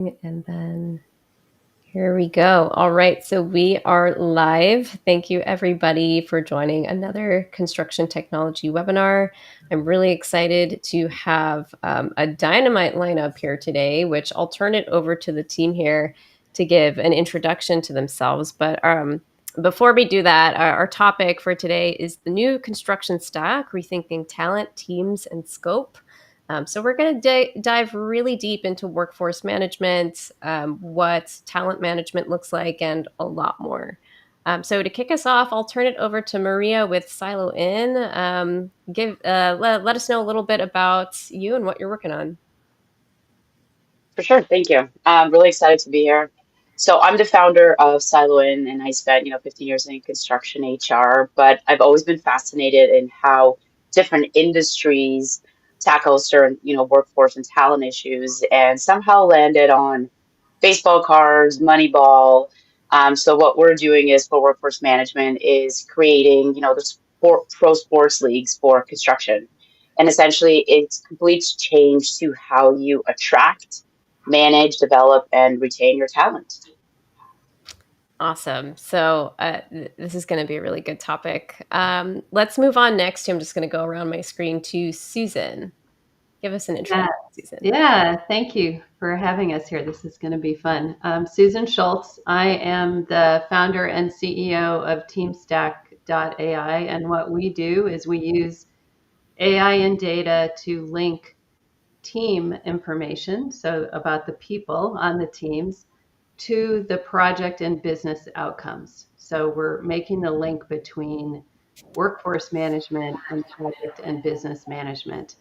And then here we go. All right, so we are live. Thank you everybody for joining another construction technology webinar. I'm really excited to have a dynamite lineup here today, which I'll turn it over to the team here to give an introduction to themselves. But before we do that, our topic for today is the new construction stack, rethinking talent, teams, and scope. So we're going to dive really deep into workforce management, what talent management looks like, and a lot more. So to kick us off, I'll turn it over to Maria with Silo In. Let us know a little bit about you and what you're working on. For sure. Thank you. I'm really excited to be here. So I'm the founder of Siloin, and I spent, 15 years in construction HR, but I've always been fascinated in how different industries tackle certain, workforce and talent issues, and somehow landed on baseball cards, Moneyball. So what we're doing is for workforce management is creating, the pro sports leagues for construction. And essentially it's complete change to how you attract, manage, develop, and retain your talent. Awesome. So this is going to be a really good topic. Let's move on next. I'm just going to go around my screen to Susan. Give us an Yeah, introduction, Susan. yeah. Thank you for having us here. This is going to be fun. Susan Schultz. I am the founder and CEO of TeamStack.ai, and what we do is we use AI and data to link team information, so about the people on the teams, to the project and business outcomes. So we're making the link between workforce management and project and business management.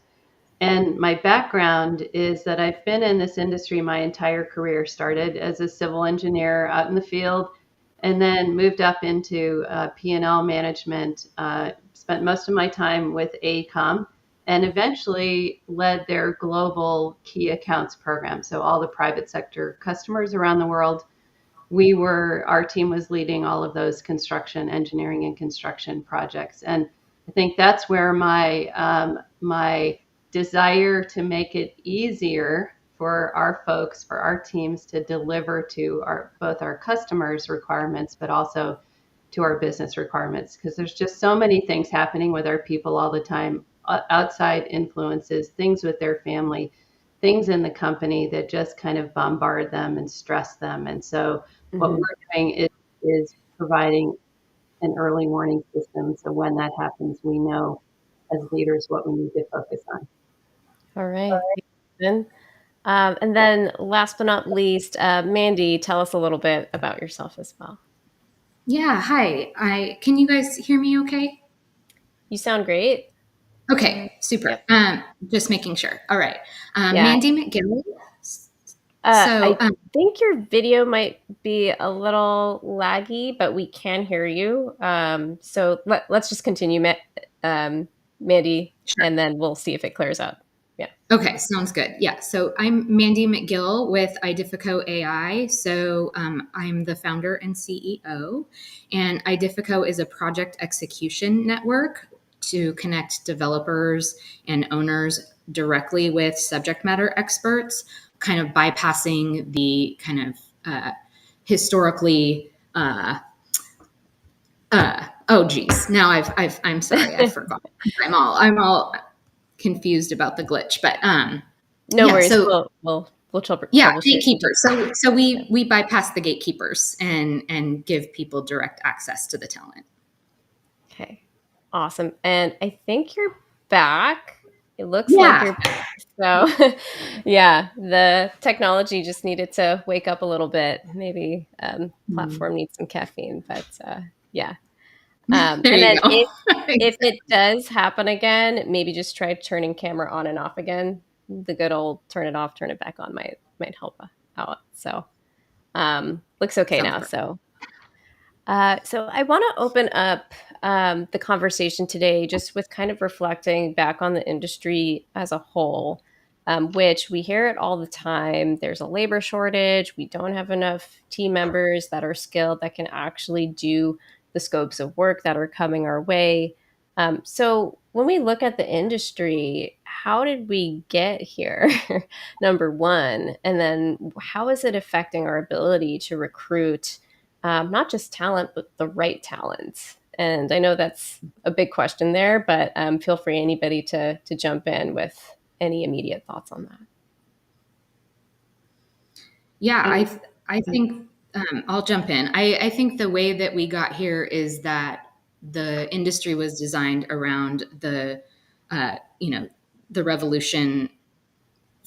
And my background is that I've been in this industry my entire career. Started as a civil engineer out in the field, and then moved up into P&L management. Spent most of my time with AECOM, and eventually led their global key accounts program. So all the private sector customers around the world. Our team was leading all of those construction, engineering, and construction projects. And I think that's where my desire to make it easier for our folks, for our teams to deliver to both our customers' requirements, but also to our business requirements, because there's just so many things happening with our people all the time, outside influences, things with their family, things in the company that just kind of bombard them and stress them. And so what Mm-hmm. we're doing is providing an early warning system, so when that happens, we know as leaders what we need to focus on. All right. Thanks, Susan. And then last but not least, Mandy, tell us a little bit about yourself as well. Yeah, hi. I can you guys hear me okay? You sound great. Okay, super. Yep. Just making sure. All right. Yeah. Mandy McGill. So, I think your video might be a little laggy, but we can hear you. So let's just continue, Mandy, sure. and then we'll see if it clears up. Yeah. Okay, sounds good. Yeah. So I'm Mandy McGill with Idifico AI. So I'm the founder and CEO, and Idifico is a project execution network to connect developers and owners directly with subject matter experts, kind of bypassing the kind of historically. Oh geez, now I'm sorry, I forgot. I'm all confused about the glitch, but No yeah. worries. So We'll yeah, troubleshoot. gatekeepers. So we bypass the gatekeepers and give people direct access to the talent. Okay. Awesome. And I think you're back. It looks like Yeah. you're back. So, yeah, the technology just needed to wake up a little bit. Maybe platform needs some caffeine, but yeah. There And you then go. if it does happen again, maybe just try turning camera on and off again. The good old turn it off, turn it back on might help out. So looks okay Sounds now. perfect. So I want to open up the conversation today just with kind of reflecting back on the industry as a whole, which we hear it all the time. There's a labor shortage. We don't have enough team members that are skilled that can actually do the scopes of work that are coming our way. So when we look at the industry, how did we get here? Number one, and then how is it affecting our ability to recruit not just talent, but the right talent? And I know that's a big question there, but feel free anybody to jump in with any immediate thoughts on that. Yeah, And I think I'll jump in. I think the way that we got here is that the industry was designed around you know, the revolution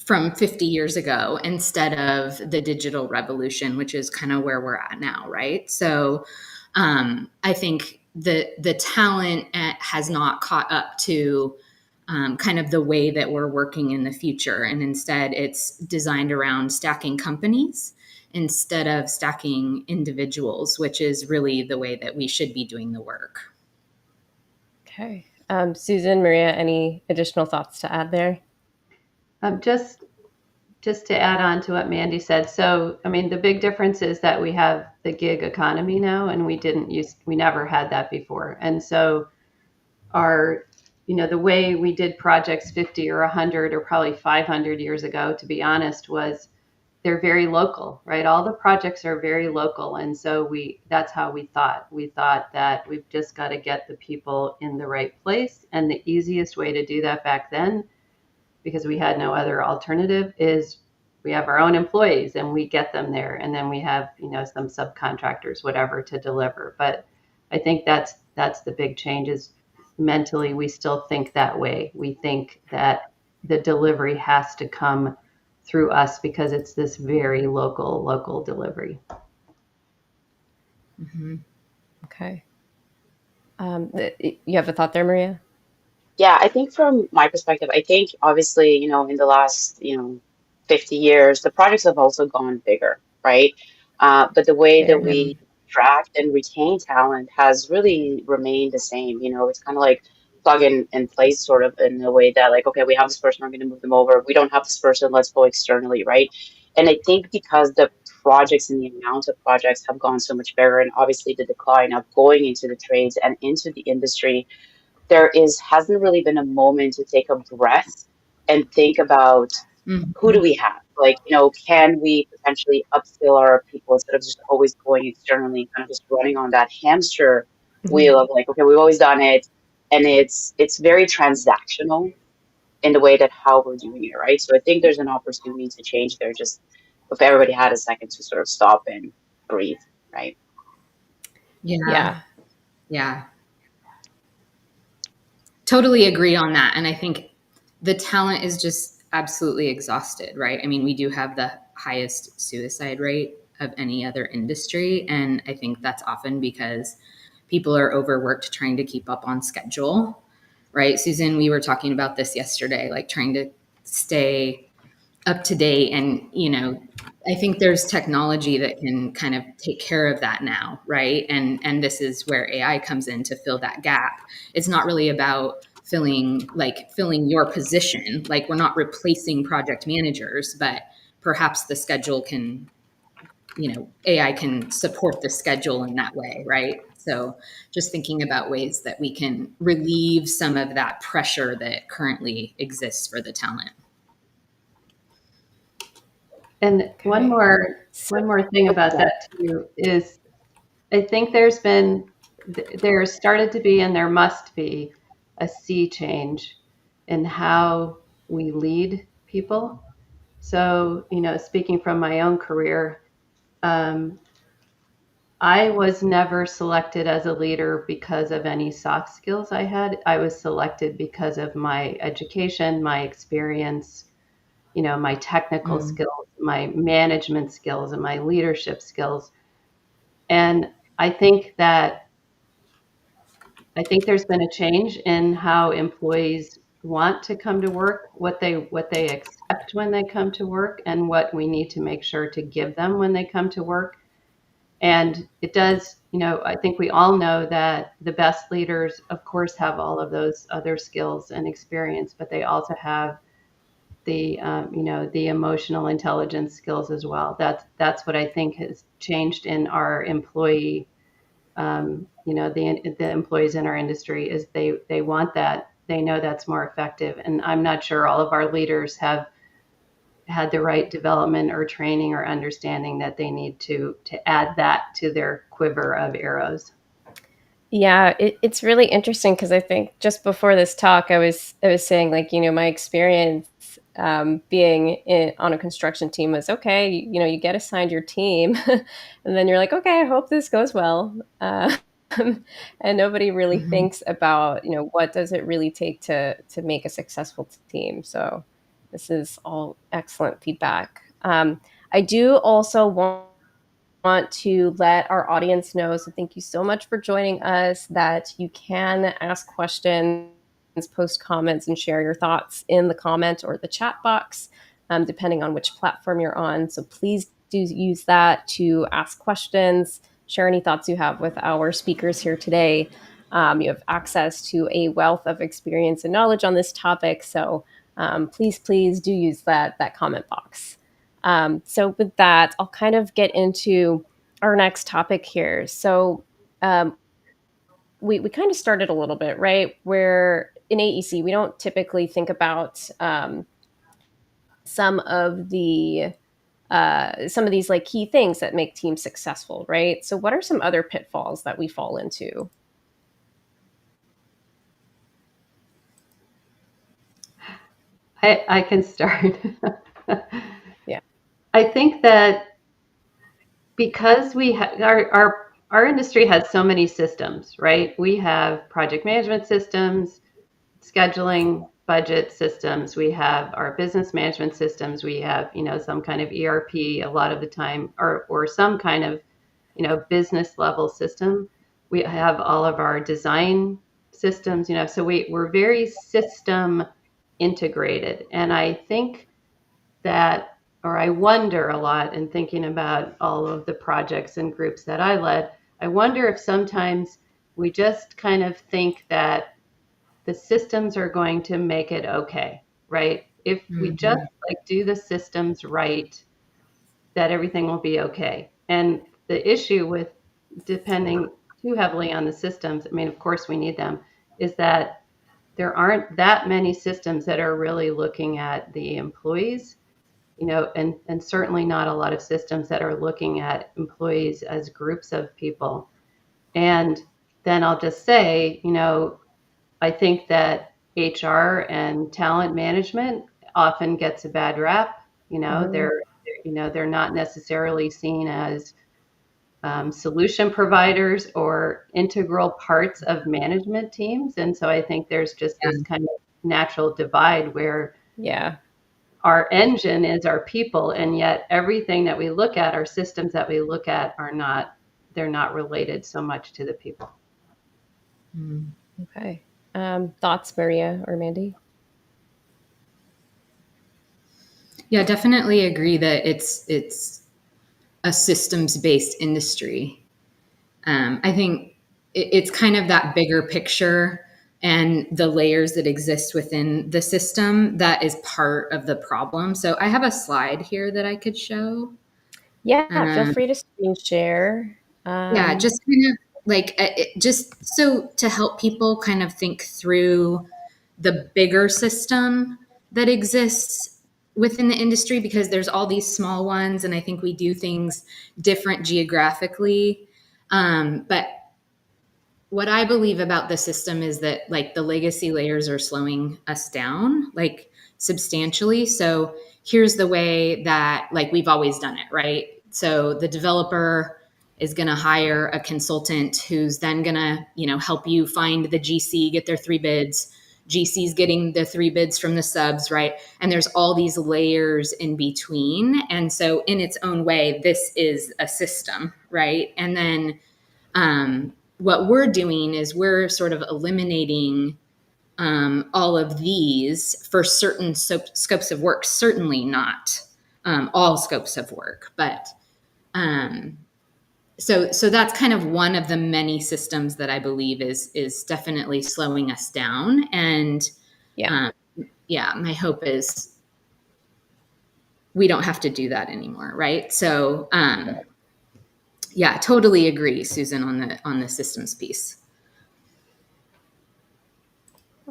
from 50 years ago instead of the digital revolution, which is kind of where we're at now, right? So I think the talent has not caught up to kind of the way that we're working in the future. And instead, it's designed around stacking companies instead of stacking individuals, which is really the way that we should be doing the work. Okay. Susan, Maria, any additional thoughts to add there? just to add on to what Mandy said. So, I mean, the big difference is that we have the gig economy now, and we never had that before. And so our, the way we did projects 50 or 100 or probably 500 years ago, to be honest, was they're very local, right? All the projects are very local. And so that's how we thought. We thought that we've just got to get the people in the right place. And the easiest way to do that back then, because we had no other alternative, is we have our own employees and we get them there. And then we have, some subcontractors, whatever, to deliver. But I think that's the big change is mentally, we still think that way. We think that the delivery has to come through us because it's this very local delivery. Mm-hmm. Okay. You have a thought there, Maria? Yeah, I think from my perspective, I think obviously, in the last, 50 years, the projects have also gone bigger, right? But the way that Very. we attract and retain talent has really remained the same. It's kind of like plug and place sort of in a way that like, okay, we have this person, we're going to move them over. We don't have this person, let's go externally, right? And I think because the projects and the amount of projects have gone so much bigger, and obviously the decline of going into the trades and into the industry, hasn't really been a moment to take a breath and think about who Mm-hmm. do we have? Like, can we potentially upskill our people instead of just always going externally and kind of just running on that hamster Mhm. wheel of like, okay, we've always done it. And it's very transactional in the way that how we're doing it, right? So I think there's an opportunity to change there, just if everybody had a second to sort of stop and breathe, right? Yeah, Yeah. yeah. Totally agree on that. And I think the talent is just absolutely exhausted, right? I mean, we do have the highest suicide rate of any other industry. And I think that's often because people are overworked trying to keep up on schedule, right? Susan, we were talking about this yesterday, like trying to stay up to date. And, I think there's technology that can kind of take care of that now, right? And this is where AI comes in to fill that gap. It's not really about filling your position. Like we're not replacing project managers, but perhaps the schedule can, AI can support the schedule in that way, right? So just thinking about ways that we can relieve some of that pressure that currently exists for the talent. And one Okay. more So, one more thing oh, about yeah. that too is I think there started to be and there must be a sea change in how we lead people. So, speaking from my own career, um, I was never selected as a leader because of any soft skills I had. I was selected because of my education, my experience, my technical Mm. skills, my management skills, and my leadership skills. And I think that I think there's been a change in how employees want to come to work, what they expect when they come to work, and what we need to make sure to give them when they come to work. And it does, I think we all know that the best leaders, of course, have all of those other skills and experience, but they also have the emotional intelligence skills as well. That's what I think has changed in our employee, the employees in our industry is they want that they know that's more effective. And I'm not sure all of our leaders have had the right development or training or understanding that they need to add that to their quiver of arrows. Yeah, it's really interesting because I think just before this talk, I was saying like my experience being on a construction team was okay. You get assigned your team, and then you're like, okay, I hope this goes well, and nobody really Mhm. thinks about what does it really take to make a successful team. So this is all excellent feedback. I do also want to let our audience know, so thank you so much for joining us, that you can ask questions, post comments, and share your thoughts in the comment or the chat box, depending on which platform you're on. So please do use that to ask questions, share any thoughts you have with our speakers here today. You have access to a wealth of experience and knowledge on this topic, so please do use that comment box. So with that, I'll kind of get into our next topic here. So um, we kind of started a little bit, right? Where in AEC, we don't typically think about some of these like key things that make teams successful, right? So what are some other pitfalls that we fall into? I can start. Yeah. I think that because our industry has so many systems, right? We have project management systems, scheduling, budget systems. We have our business management systems. We have, some kind of ERP a lot of the time, or some kind of, business level system. We have all of our design systems, so we're very system integrated. And I think that, or I wonder a lot in thinking about all of the projects and groups that I led, I wonder if sometimes we just kind of think that the systems are going to make it okay, right? If we just Mhm. like do the systems right, that everything will be okay. And the issue with depending too heavily on the systems, I mean, of course we need them, is that there aren't that many systems that are really looking at the employees, and certainly not a lot of systems that are looking at employees as groups of people. And then I'll just say, I think that HR and talent management often gets a bad rap. Hmm. They're not necessarily seen as solution providers or integral parts of management teams. And so I think there's just this Yeah. kind of natural divide where Yeah. our engine is our people, and yet everything that we look at, our systems that we look at, they're not related so much to the people. Mm. Okay. Thoughts, Maria or Mandy? Yeah, definitely agree that it's a systems based industry. I think it's kind of that bigger picture and the layers that exist within the system that is part of the problem. So I have a slide here that I could show. Yeah, feel Um, free to screen share. yeah, Um, just kind of like just so to help people kind of think through the bigger system that exists within the industry, because there's all these small ones and I think we do things different geographically. But what I believe about the system is that like the legacy layers are slowing us down like substantially. So here's the way that like we've always done it, right? So the developer is going to hire a consultant who's then going to, help you find the GC, get their three bids. GC's getting the three bids from the subs, right? And there's all these layers in between. And so in its own way, this is a system, right? And then what we're doing is we're sort of eliminating all of these for certain scopes of work. Certainly not all scopes of work, but um, so that's kind of one of the many systems that I believe is definitely slowing us down. And yeah. um, yeah, my hope is we don't have to do that anymore, right? So yeah, totally agree, Susan, on the systems piece.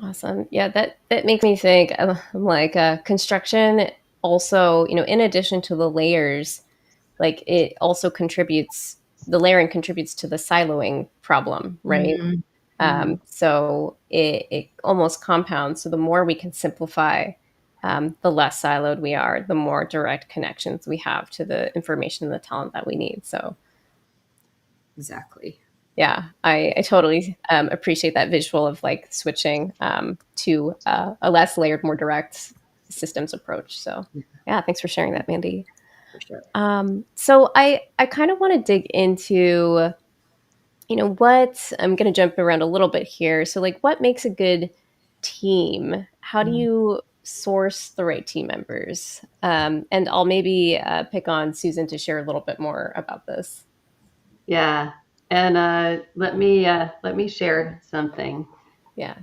Awesome. Yeah, that makes me think like construction also, in addition to the layers, like it also contributes, the layering contributes to the siloing problem, right? Mm-hmm. So it almost compounds. So the more we can simplify, the less siloed we are, the more direct connections we have to the information and the talent that we need. So Exactly. yeah, I totally appreciate that visual of like switching to a less layered, more direct systems approach. So yeah, thanks for sharing that, Mandy. For sure. So I kind of want to dig into, what I'm going to jump around a little bit here. So like, what makes a good team? How do you source the right team members? And I'll maybe pick on Susan to share a little bit more about this. Yeah. And let me share something Yeah.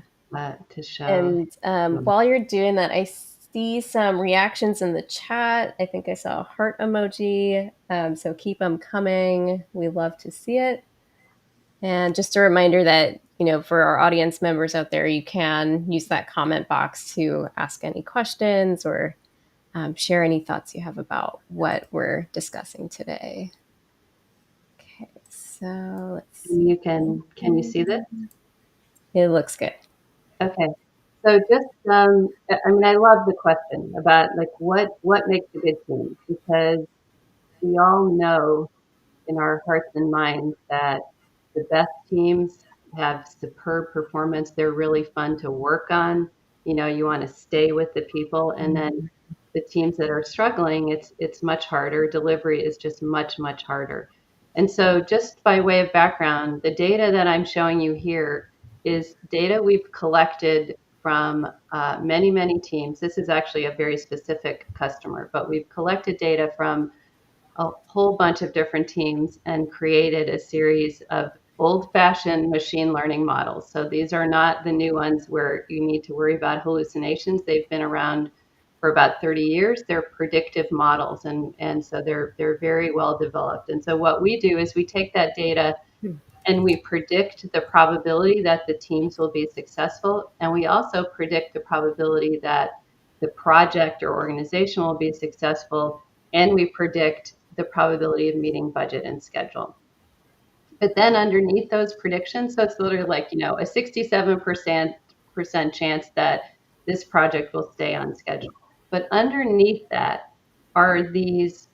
to show. And while you're doing that, I see some reactions in the chat. I think I saw a heart emoji. So keep them coming. We love to see it. And just a reminder that, for our audience members out there, you can use that comment box to ask any questions or share any thoughts you have about what we're discussing today. Okay, so let's And see. can you see this? It looks good. Okay. So just, I mean, I love the question about like what makes a good team, because we all know in our hearts and minds that the best teams have superb performance. They're really fun to work on. You want to stay with the people, and then the teams that are struggling, it's much harder. Delivery is just much harder. And so, just by way of background, the data that I'm showing you here is data we've collected from many teams. This is actually a very specific customer, but we've collected data from a whole bunch of different teams and created a series of old-fashioned machine learning models. So these are not the new ones where you need to worry about hallucinations. They've been around for about 30 years. They're predictive models, and so they're very well developed. And so what we do is we take that data and we predict the probability that the teams will be successful. And we also predict the probability that the project or organization will be successful. And we predict the probability of meeting budget and schedule. But then underneath those predictions, so it's literally like, a 67% chance that this project will stay on schedule. But underneath that are these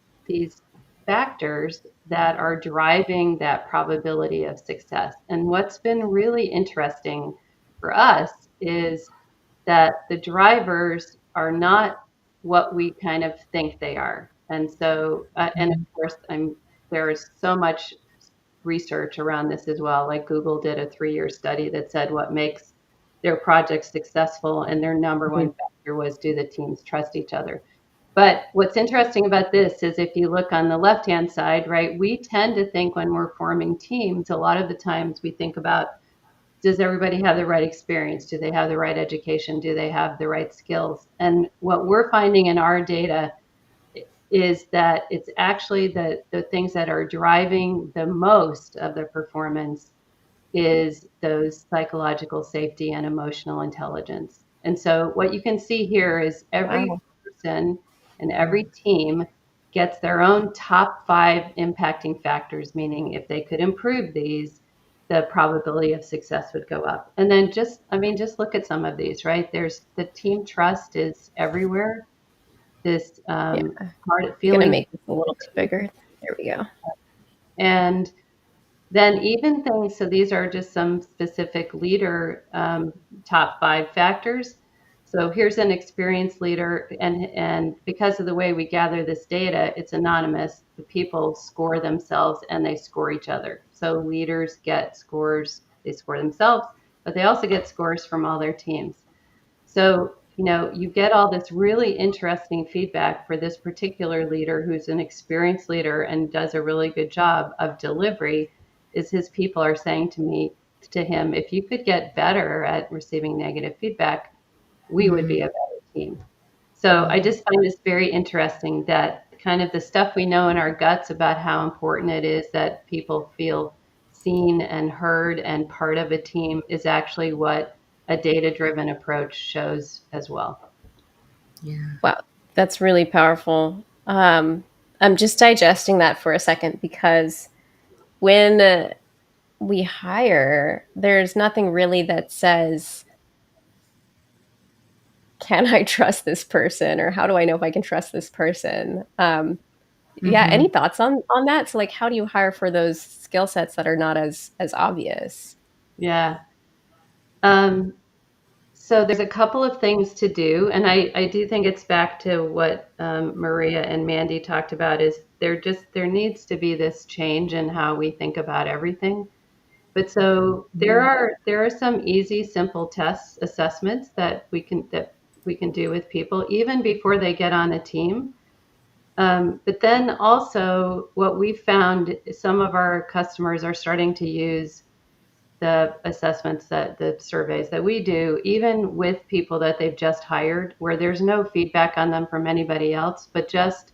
factors that are driving that probability of success. And what's been really interesting for us is that the drivers are not what we kind of think they are. And so, and of course, there's so much research around this as well. Like Google did a 3-year study that said what makes their projects successful, and their number one factor was, do the teams trust each other? But what's interesting about this is if you look on the left-hand side, right, we tend to think when we're forming teams, a lot of the times we think about, does everybody have the right experience? Do they have the right education? Do they have the right skills? And what we're finding in our data is that it's actually the things that are driving the most of the performance is those psychological safety and emotional intelligence. And so what you can see here is every Wow. person and every team gets their own top 5 impacting factors, meaning if they could improve these, the probability of success would go up. And then just look at some of these, right? There's the team trust is everywhere. This Yeah. hard Gonna feeling, make this a little bit bigger. There we go. and then even things, so these are just some specific leader top 5 factors. So here's an experienced leader, and because of the way we gather this data, it's anonymous. The people score themselves and they score each other. So leaders get scores, they score themselves, but they also get scores from all their teams. So, you get all this really interesting feedback for this particular leader who's an experienced leader and does a really good job of delivery, is his people are saying to him, if you could get better at receiving negative feedback, we would be a better team. So I just find this very interesting that kind of the stuff we know in our guts about how important it is that people feel seen and heard and part of a team is actually what a data-driven approach shows as well. Yeah. Wow, that's really powerful. I'm just digesting that for a second because when we hire, there's nothing really that says, can I trust this person? Or how do I know if I can trust this person? Yeah, Mm-hmm. any thoughts on that? So like how do you hire for those skill sets that are not as obvious? Yeah. Um, so there's a couple of things to do, and I do think it's back to what Maria and Mandy talked about is there needs to be this change in how we think about everything. But so Mhm. there are some easy, simple tests, assessments that we can do with people even before they get on a team. But then also, what we found, some of our customers are starting to use the assessments that the surveys that we do, even with people that they've just hired, where there's no feedback on them from anybody else, but just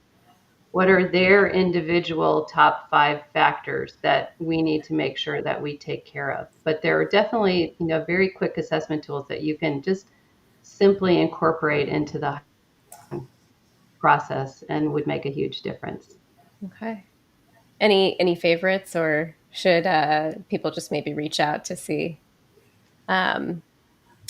what are their individual top 5 factors that we need to make sure that we take care of. But there are definitely, very quick assessment tools that you can just simply incorporate into the process and would make a huge difference. Okay. Any favorites, or should people just maybe reach out to see um,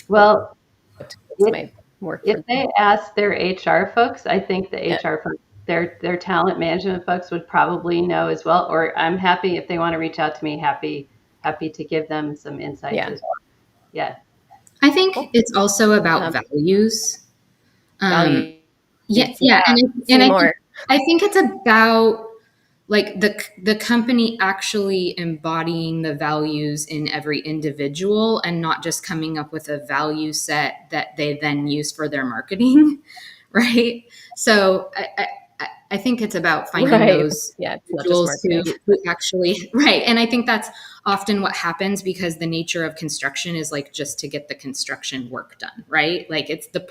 what Well, tools if might work if for they them? ask their HR folks, I think the Yeah. HR folks, their talent management folks would probably know as well. Or I'm happy if they want to reach out to me, happy to give them some insights Yeah. as well. Yeah. I think Cool. it's also about Um, values. Um, values. yeah, Yeah. yeah, and Say more. I think it's about like the company actually embodying the values in every individual and not just coming up with a value set that they then use for their marketing, right? So I think it's about finding Right. those Yeah, it's not just individuals marketing. who actually right. And I think that's often what happens because the nature of construction is like just to get the construction work done, right? Like it's the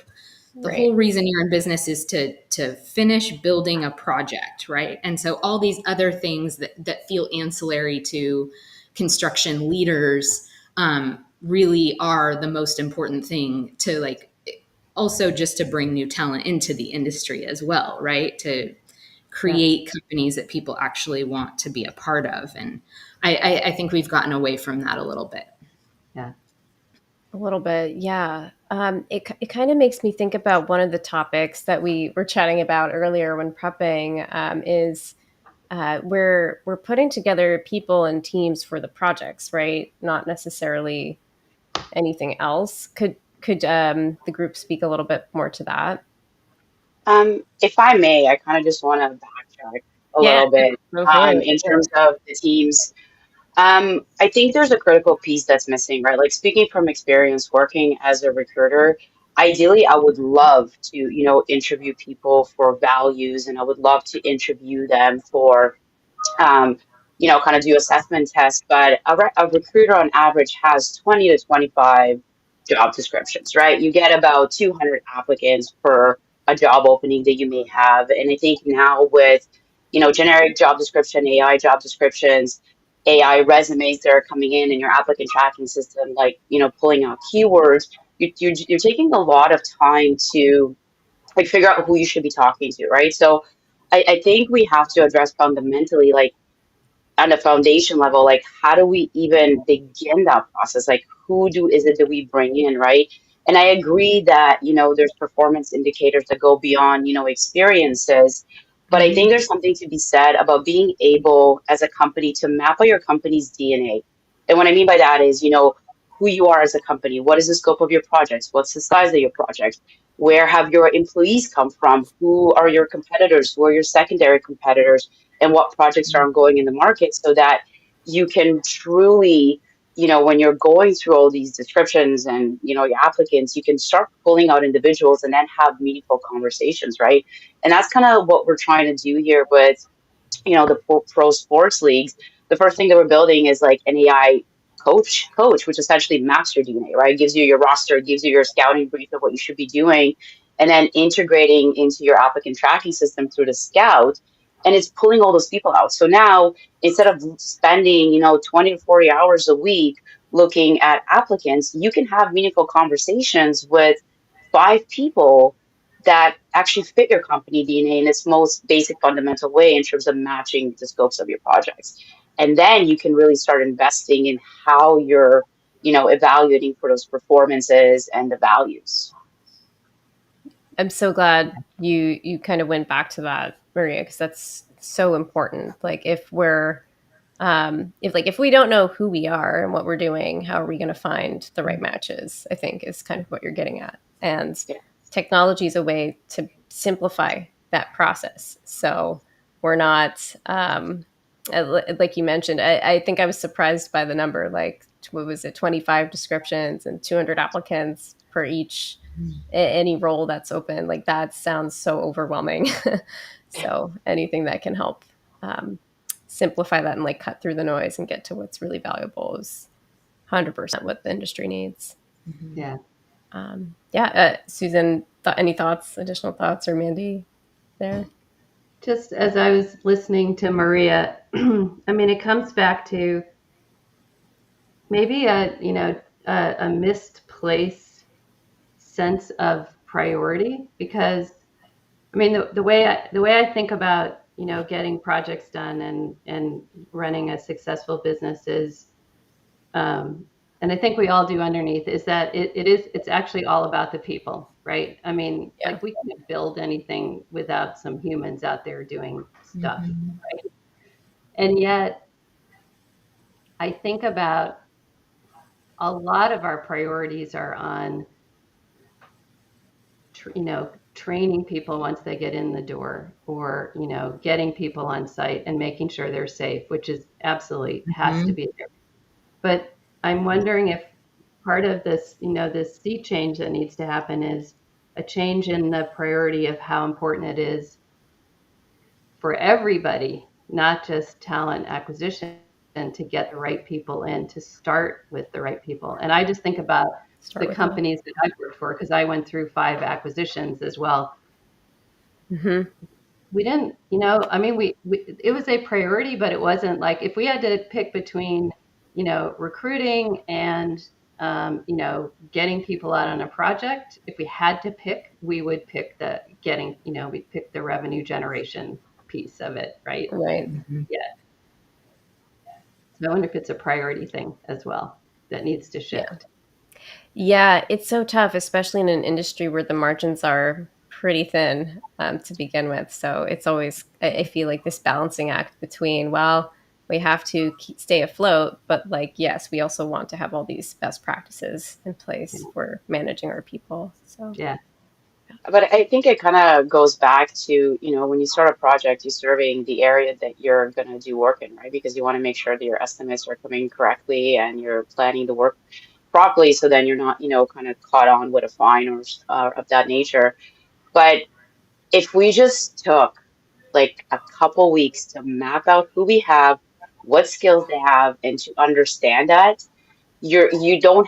Right. whole reason you're in business is to finish building a project, right? And so all these other things that feel ancillary to construction leaders really are the most important thing to like also just to bring new talent into the industry as well, right? To Yeah. create companies that people actually want to be a part of. And I think we've gotten away from that a little bit. Yeah. A little bit, yeah. It kind of makes me think about one of the topics that we were chatting about earlier when prepping, is we're putting together people and teams for the projects, right? Not necessarily anything else. Could the group speak a little bit more to that? If I may, I kind of just want to backtrack a Yeah, little bit go for it. in terms of the teams. I think there's a critical piece that's missing, right? Like speaking from experience working as a recruiter, ideally I would love to, interview people for values, and I would love to interview them for um, kind of do assessment tests. But a recruiter on average has 20 to 25 job descriptions, right? You get about 200 applicants per a job opening that you may have. And I think now with, generic job description, AI job descriptions, AI resumes that are coming in and your applicant tracking system, like, pulling out keywords, you're taking a lot of time to like figure out who you should be talking to, right? So I think we have to address fundamentally, like, on a foundation level, like how do we even begin that process? Like who do is it that we bring in, right? And I agree that, there's performance indicators that go beyond, experiences. But I think Mm-hmm. there's something to be said about being able as a company to map out your company's DNA. And what I mean by that is, who you are as a company. What is the scope of your projects? What's the size of your project? Where have your employees come from? Who are your competitors? Who are your secondary competitors? And what projects are ongoing in the market so that you can truly, when you're going through all these descriptions and, your applicants, you can start pulling out individuals and then have meaningful conversations, right? And that's kind of what we're trying to do here with, the pro sports leagues. The first thing that we're building is like an AI coach, which essentially maps your DNA, right? It gives you your roster, it gives you your scouting brief of what you should be doing, and then integrating into your applicant tracking system through the scout. And it's pulling all those people out. So now instead of spending, 20 to 40 hours a week looking at applicants, you can have meaningful conversations with 5 people that actually fit your company DNA in its most basic fundamental way in terms of matching the scopes of your projects. And then you can really start investing in how you're, evaluating for those performances and the values. I'm so glad you kind of went back to that, Maria, because that's so important. Like if we don't know who we are and what we're doing, how are we going to find the right matches? I think is kind of what you're getting at. And Yeah. technology is a way to simplify that process. So we're not, like you mentioned, I think I was surprised by the number, like, what was it, 25 descriptions and 200 applicants per each, any role that's open. Like that sounds so overwhelming. So anything that can help simplify that and like cut through the noise and get to what's really valuable is 100% what the industry needs. Yeah. Susan, any thoughts, additional thoughts, or Mandy there? Just as I was listening to Maria, I mean, it comes back to maybe a misplaced sense of priority, because I mean the way I think about getting projects done and running a successful business is, and I think we all do underneath, is that it's actually all about the people, right? I mean, Yeah. like we can't build anything without some humans out there doing stuff, right? And yet I think about a lot of our priorities are on training people once they get in the door, or getting people on site and making sure they're safe, which is absolutely has to be there. But I'm wondering if part of this, this sea change that needs to happen is a change in the priority of how important it is for everybody, not just talent acquisition, and to get the right people in, to start with the right people. And I just think about Start the with that. companies that I've worked for, because I went through 5 acquisitions as well. Mm-hmm. We didn't, I mean, we it was a priority, but it wasn't like, if we had to pick between, recruiting and, getting people out on a project, if we had to pick, we would pick the getting, we'd pick the revenue generation piece of it, right? Right. Yeah. So I wonder if it's a priority thing as well that needs to Yeah. shift. Yeah, it's so tough, especially in an industry where the margins are pretty thin to begin with. So it's always, I feel like this balancing act between, well, we have to stay afloat, but like, yes, we also want to have all these best practices in place for managing our people. So, Yeah. But I think it kind of goes back to, when you start a project, you're surveying the area that you're going to do work in, right? Because you want to make sure that your estimates are coming correctly and you're planning the work properly, so then you're not, kind of caught on with a fine or of that nature. But if we just took like a couple weeks to map out who we have, what skills they have, and to understand that, you won't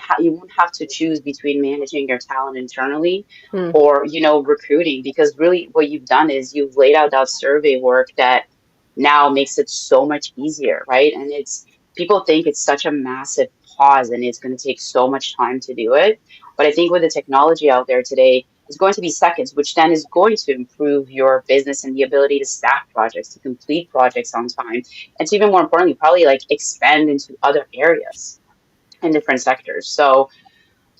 have to choose between managing your talent internally hmm, or recruiting, because really what you've done is you've laid out that survey work that now makes it so much easier, right? And it's people think it's such a massive pause and it's going to take so much time to do it, but I think with the technology out there today, it's going to be seconds, which then is going to improve your business and the ability to staff projects, to complete projects on time, and to even more importantly, probably like expand into other areas in different sectors. So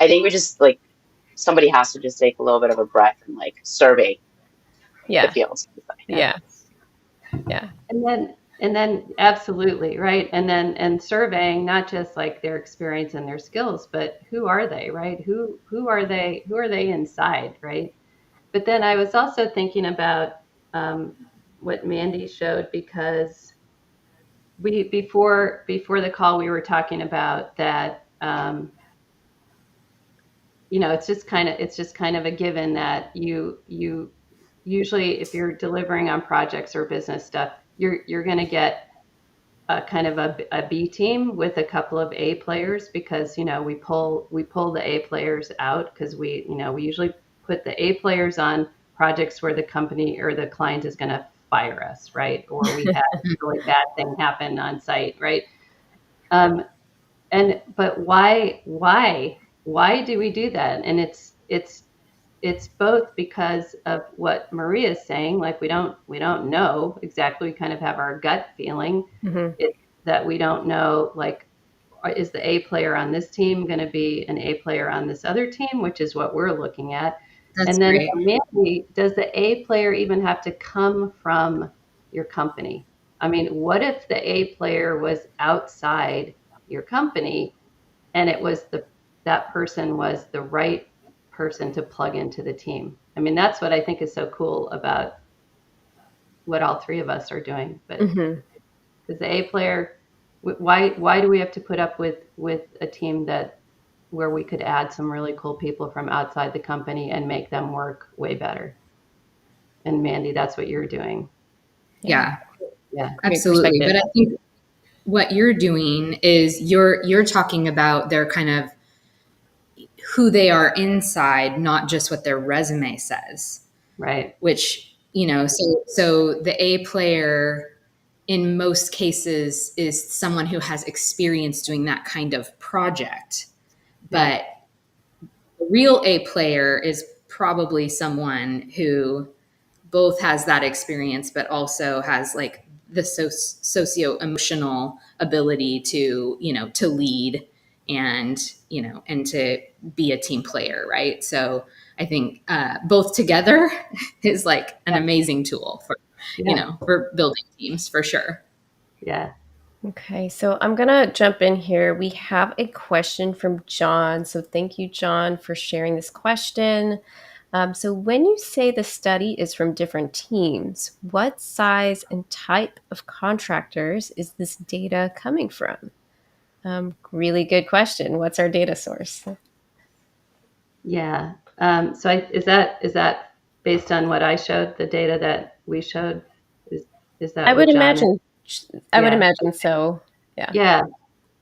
I think we just like somebody has to just take a little bit of a breath and like survey the yeah, fields. Yeah. yeah, yeah, And then absolutely, right? And surveying not just like their experience and their skills, but who are they, right? Who are they inside, right? But then I was also thinking about, what Mandy showed, because we before the call we were talking about that, it's just kind of a given that you usually, if you're delivering on projects or business stuff, you're going to get a kind of a B team with a couple of A players, because we pull the A players out, because we usually put the A players on projects where the company or the client is going to fire us, right? Or we had a really bad thing happen on site, right? Um, but why do we do that? And it's both because of what Maria is saying, like we don't know exactly. We kind of have our gut feeling. Mhm. It's that we don't know, like, is the A player on this team going to be an A player on this other team, which is what we're looking at. That's And then great. for Mandy, does the A player even have to come from your company? I mean, what if the A player was outside your company and it was that person was the right person to plug into the team? I mean, that's what I think is so cool about what all three of us are doing. But Mhm. because the A player, why do we have to put up with a team that where we could add some really cool people from outside the company and make them work way better? And Mandy, that's what you're doing. Yeah. Yeah, Yeah, Great absolutely. perspective. But I think what you're doing is you're talking about their kind of who they are inside, not just what their resume says. right. Which, so the A player in most cases is someone who has experience doing that kind of project. Yeah, But the real A player is probably someone who both has that experience, but also has like the socio emotional ability to, to lead and, and to be a team player. Right. So I think both together is like an yeah, amazing tool for, yeah, for building teams for sure. yeah. Okay, so I'm gonna jump in here. We have a question from John. So thank you, John, for sharing this question. So when you say the study is from different teams, what size and type of contractors is this data coming from? Really good question. What's our data source? Yeah. Is that based on what I showed, the data that we showed? Is is I that would what John meant? imagine. I would Yeah. imagine so. Yeah. Yeah.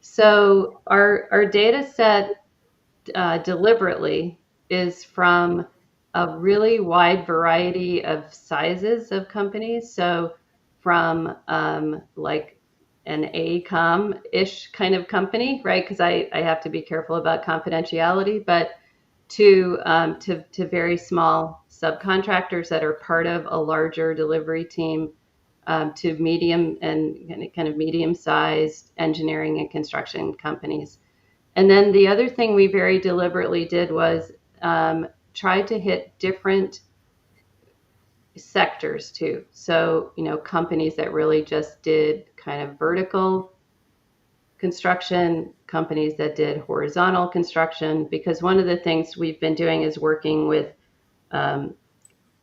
So our data set deliberately is from a really wide variety of sizes of companies. So from like an ACOM-ish kind of company, right? Because I have to be careful about confidentiality, but to very small subcontractors that are part of a larger delivery team, to medium and kind of medium-sized engineering and construction companies. And then the other thing we very deliberately did was try to hit different sectors too. So, companies that really just did kind of vertical construction, companies that did horizontal construction, because one of the things we've been doing is working with um,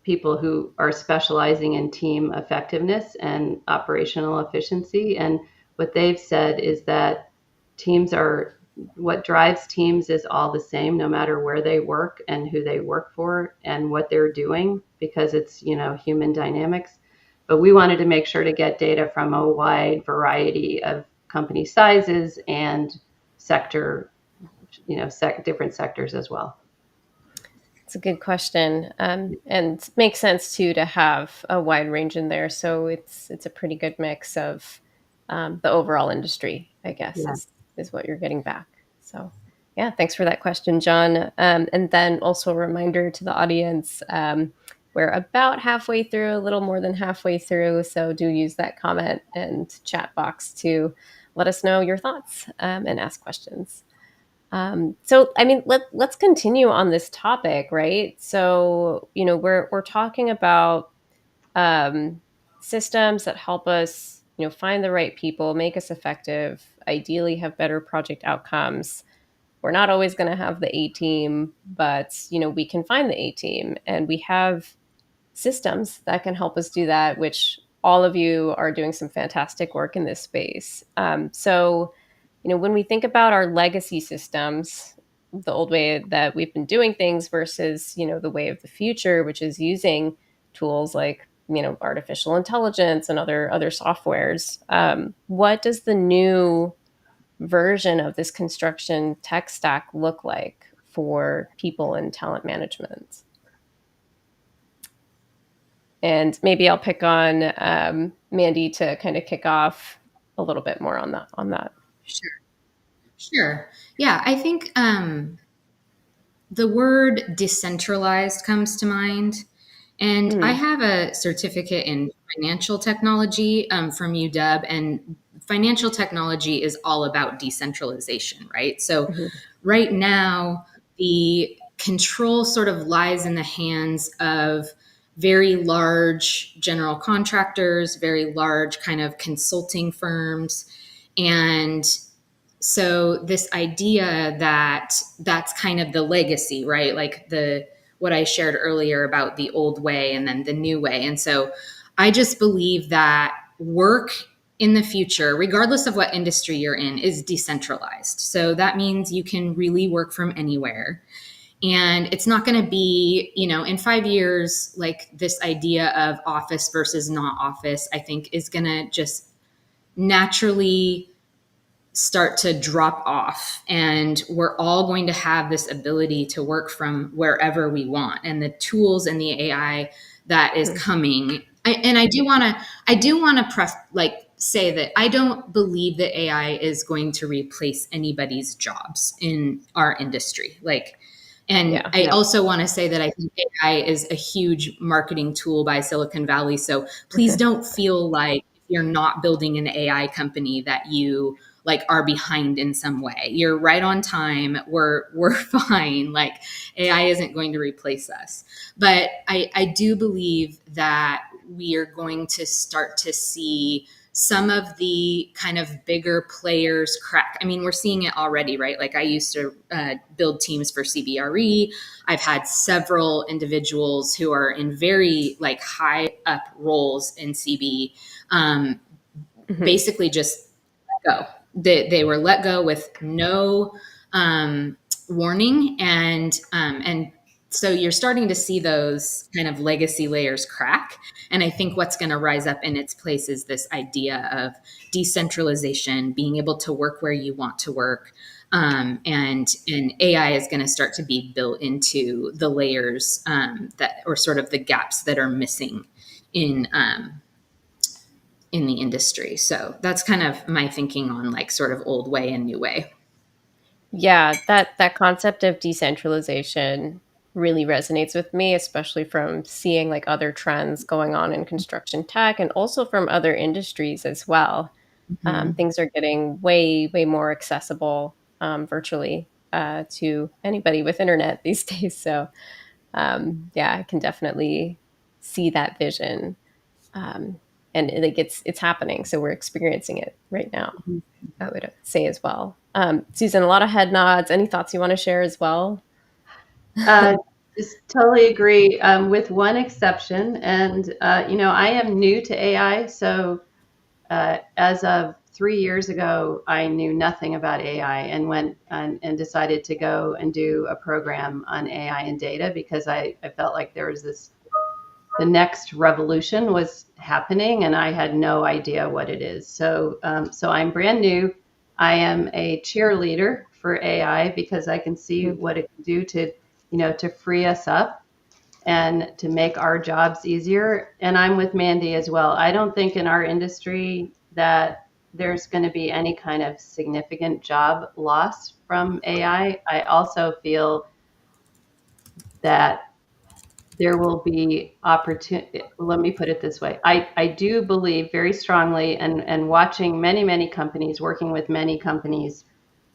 people who are specializing in team effectiveness and operational efficiency. And what they've said is that teams are what drives teams is all the same, no matter where they work and who they work for and what they're doing, because it's, human dynamics. But we wanted to make sure to get data from a wide variety of company sizes and sector, different sectors as well. It's a good question, and makes sense too to have a wide range in there. So it's a pretty good mix of the overall industry, I guess, Yeah. is what you're getting back. So yeah, thanks for that question, John. And then also a reminder to the audience, we're about halfway through, a little more than halfway through. So do use that comment and chat box to let us know your thoughts and ask questions. So I mean, let's continue on this topic, right? So we're talking about um, systems that help us, find the right people, make us effective, ideally have better project outcomes. We're not always going to have the A team, but we can find the A team, and we have systems that can help us do that, which all of you are doing some fantastic work in this space. So, when we think about our legacy systems, the old way that we've been doing things versus, the way of the future, which is using tools like, artificial intelligence and other softwares. What does the new version of this construction tech stack look like for people in talent management? And maybe I'll pick on Mandy to kind of kick off a little bit more on that. Sure. Sure. Yeah, I think the word decentralized comes to mind. And I Mm-hmm. have a certificate in financial technology from UW, and financial technology is all about decentralization, right? So, Mm-hmm. right now, the control sort of lies in the hands of very large general contractors, very large kind of consulting firms. And so this idea that that's kind of the legacy, right? Like the what I shared earlier about the old way and then the new way. And so I just believe that work in the future, regardless of what industry you're in, is decentralized. So that means you can really work from anywhere. And it's not going to be, in 5 years, like this idea of office versus not office, I think is going to just naturally start to drop off, and we're all going to have this ability to work from wherever we want, and the tools and the AI that is coming. And I do want to say that I don't believe that AI is going to replace anybody's jobs in our industry. And Yeah. I No. also want to say that I think AI is a huge marketing tool by Silicon Valley. So please don't feel like if you're not building an AI company that you are behind in some way. You're right on time. We're fine. Like AI isn't going to replace us. But I do believe that we are going to start to see some of the kind of bigger players crack. I mean, we're seeing it already, right? Like I used to build teams for CBRE. I've had several individuals who are in very high up roles in CB, Mm-hmm. basically just go. They were let go with no um, warning, and so you're starting to see those kind of legacy layers crack. And I think what's going to rise up in its place is this idea of decentralization, being able to work where you want to work. And AI is going to start to be built into the layers that, or sort of the gaps that are missing in the industry. So that's kind of my thinking on sort of old way and new way. Yeah, that concept of decentralization really resonates with me, especially from seeing like other trends going on in construction tech and also from other industries as well. Mhm. Things are getting way more accessible virtually to anybody with internet these days. So yeah, I can definitely see that vision, um, and like it's happening. So we're experiencing it right now, I would say as well. Susan, a lot of head nods. Any thoughts you want to share as well? Uh, just totally agree, with one exception. And, I am new to AI. So as of 3 years ago, I knew nothing about AI and went and decided to go and do a program on AI and data because I felt like there was the next revolution was happening and I had no idea what it is. So I'm brand new. I am a cheerleader for AI because I can see Mhm. what it can do to free us up and to make our jobs easier. And I'm with Mandy as well. I don't think in our industry that there's going to be any kind of significant job loss from AI. I also feel that there will be opportunity. Let me put it this way. I do believe very strongly, and watching many companies, working with many companies,